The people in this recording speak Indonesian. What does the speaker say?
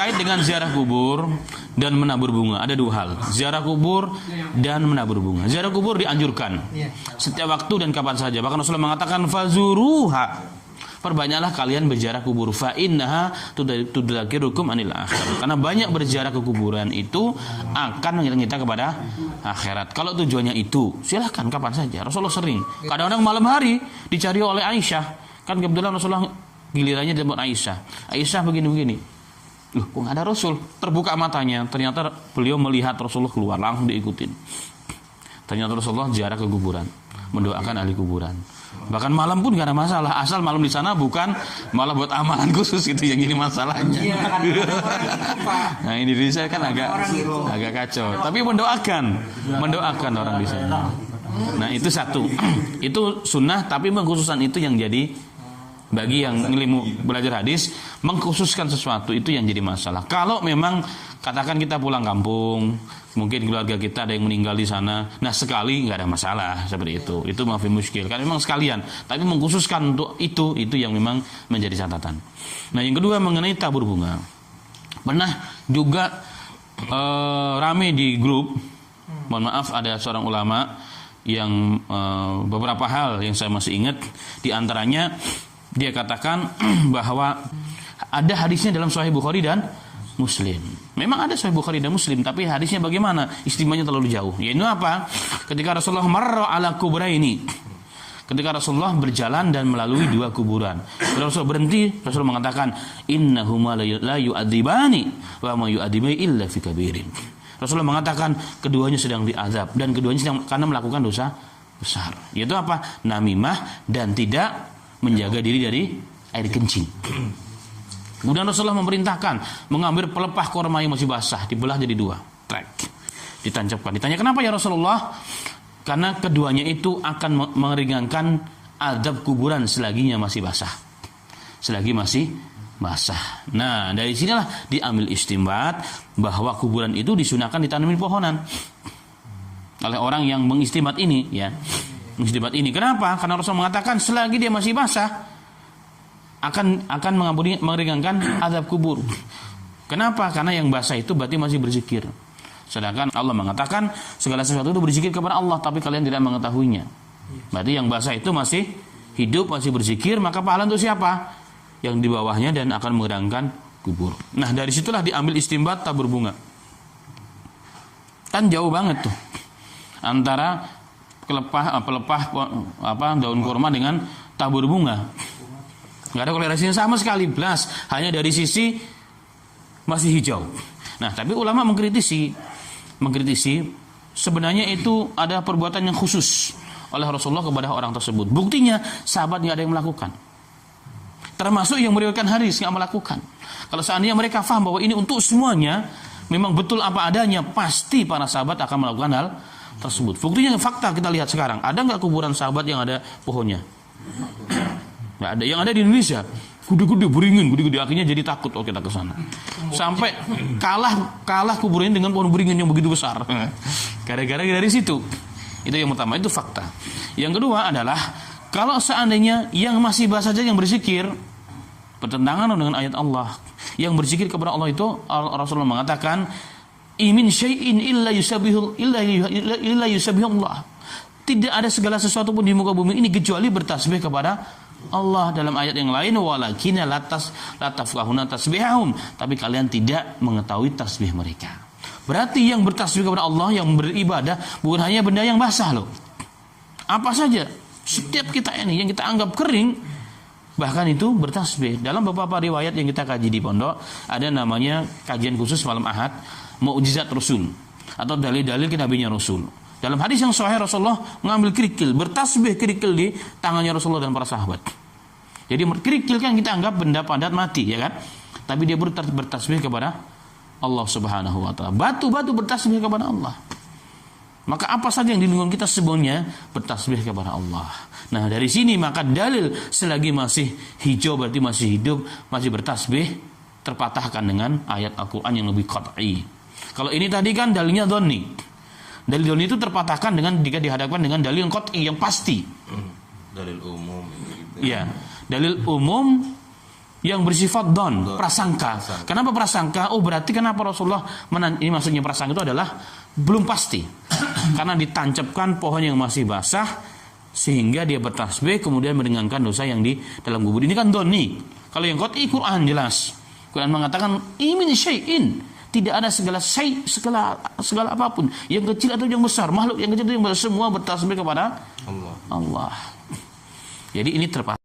terkait dengan ziarah kubur dan menabur bunga. Ada dua hal, ziarah kubur dan menabur bunga. Ziarah kubur dianjurkan setiap waktu dan kapan saja. Bahkan Rasulullah mengatakan fazuruha, perbanyaklah kalian berziarah kubur, fa innaha tudzakirukum anil akhir. Karena banyak berziarah ke kuburan itu akan mengingatkan kita kepada akhirat. Kalau tujuannya itu, silahkan kapan saja. Rasulullah sering. Kadang-kadang malam hari dicari oleh Aisyah. Kan kebetulan Rasulullah gilirannya di tempat Aisyah. Aisyah begini-begini. Loh, kok nggak ada Rasul? Terbuka matanya, ternyata beliau melihat Rasulullah keluar, langsung diikutin. Ternyata Rasulullah ziarah ke kuburan, mendoakan ahli kuburan. Bahkan malam pun nggak ada masalah, asal malam di sana bukan malah buat amalan khusus itu yang ini masalahnya. Nah, Indonesia kan agak kacau. Tapi mendoakan orang di sana. Nah, itu satu. Itu sunnah, tapi mengkhususkan itu yang jadi. Bagi yang ilmu belajar hadis, mengkhususkan sesuatu itu yang jadi masalah. Kalau memang katakan kita pulang kampung, mungkin keluarga kita ada yang meninggal di sana, nah sekali nggak ada masalah seperti itu. Itu maafin muskil. Kan memang sekalian, tapi mengkhususkan untuk itu yang memang menjadi catatan. Nah, yang kedua mengenai tabur bunga. Pernah juga rame di grup. Mohon maaf, ada seorang ulama yang beberapa hal yang saya masih ingat, di antaranya dia katakan bahwa ada hadisnya dalam Sahih Bukhari dan Muslim. Memang ada Sahih Bukhari dan Muslim, tapi hadisnya bagaimana? Istimewanya terlalu jauh. Yaitu apa? Ketika Rasulullah marra ala kubraini. Ketika Rasulullah berjalan dan melalui dua kuburan. Rasul berhenti, Rasul mengatakan, innahuma la yu'adzibani wa ma yu'adzibani illa fi kabirin. Rasulullah mengatakan keduanya sedang diazab dan keduanya sedang karena melakukan dosa besar. Yaitu apa? Namimah dan tidak menjaga diri dari air kencing. Kemudian Rasulullah memerintahkan mengambil pelepah korma yang masih basah, dibelah jadi dua, trek, ditancapkan. Ditanya kenapa ya Rasulullah? Karena keduanya itu akan meringankan azab kuburan selaginya masih basah, selagi masih basah. Nah, dari sinilah diambil istimbat bahwa kuburan itu disunahkan ditanamin pohonan oleh orang yang mengistimbat ini, ya. Muslimat ini. Kenapa? Karena Rasul mengatakan selagi dia masih basah akan meringankan azab kubur. Kenapa? Karena yang basah itu berarti masih berzikir. Sedangkan Allah mengatakan segala sesuatu itu berzikir kepada Allah, tapi kalian tidak mengetahuinya. Berarti yang basah itu masih hidup, masih berzikir, maka pahala untuk siapa? Yang di bawahnya dan akan meringankan kubur. Nah, dari situlah diambil istimbat tabur bunga. Kan jauh banget tuh antara pelepah daun kurma dengan tabur bunga. Nggak ada korelasinya sama sekali, belas. Hanya dari sisi masih hijau. Nah, tapi ulama mengkritisi sebenarnya itu ada perbuatan yang khusus oleh Rasulullah kepada orang tersebut. Buktinya sahabat nggak ada yang melakukan. Termasuk yang meriwayatkan hadis nggak melakukan. Kalau seandainya mereka paham bahwa ini untuk semuanya, memang betul apa adanya, pasti para sahabat akan melakukan hal tersebut. Buktinya fakta kita lihat sekarang. Ada nggak kuburan sahabat yang ada pohonnya? Nggak ada. Yang ada di Indonesia gede-gede beringin, gede-gede, akhirnya jadi takut kita ke sana. Sampai kalah kuburannya dengan pohon beringin yang begitu besar. Gara-gara dari situ. Itu yang pertama, itu fakta. Yang kedua adalah kalau seandainya yang masih basah saja yang berzikir, bertentangan dengan ayat Allah. Yang berzikir kepada Allah itu Rasulullah mengatakan imin syai'in illa yusabbihullah. Tidak ada segala sesuatu pun di muka bumi ini kecuali bertasbih kepada Allah. Dalam ayat yang lain walakinna la tafqahuna tasbihahum, tapi kalian tidak mengetahui tasbih mereka. Berarti yang bertasbih kepada Allah, yang beribadah bukan hanya benda yang basah loh. Apa saja, setiap kita ini yang kita anggap kering bahkan itu bertasbih. Dalam beberapa riwayat yang kita kaji di pondok ada namanya kajian khusus malam Ahad, mukjizat Rasul atau dalil-dalil kenabian Rasul. Dalam hadis yang sahih Rasulullah mengambil kerikil, bertasbih kerikil di tangannya Rasulullah dan para sahabat. Jadi kerikil kan kita anggap benda padat mati, ya kan? Tapi dia bertasbih kepada Allah Subhanahu wa taala. Batu-batu bertasbih kepada Allah. Maka apa saja yang di lingkungan kita sebenarnya bertasbih kepada Allah. Nah, dari sini maka dalil selagi masih hijau berarti masih hidup, masih bertasbih, terpatahkan dengan ayat Al-Qur'an yang lebih qat'i. Kalau ini tadi kan dalilnya dhonni. Dalil dhonni itu terpatahkan dengan jika dihadapkan dengan dalil yang qat'i, yang pasti. Dalil umum. Iya, dalil umum yang bersifat don, prasangka. Kenapa prasangka? Oh, berarti kenapa Rasulullah ini maksudnya prasangka itu adalah belum pasti. Karena ditancapkan pohon yang masih basah sehingga dia bertasbih kemudian meringankan dosa yang di dalam kubur. Ini kan don nih. Kalau yang qat'i Quran jelas. Quran mengatakan imin syai'in, tidak ada segala segala apapun, yang kecil atau yang besar, makhluk yang kecil atau yang besar semua bertasbih kepada Allah. Jadi ini terpasang.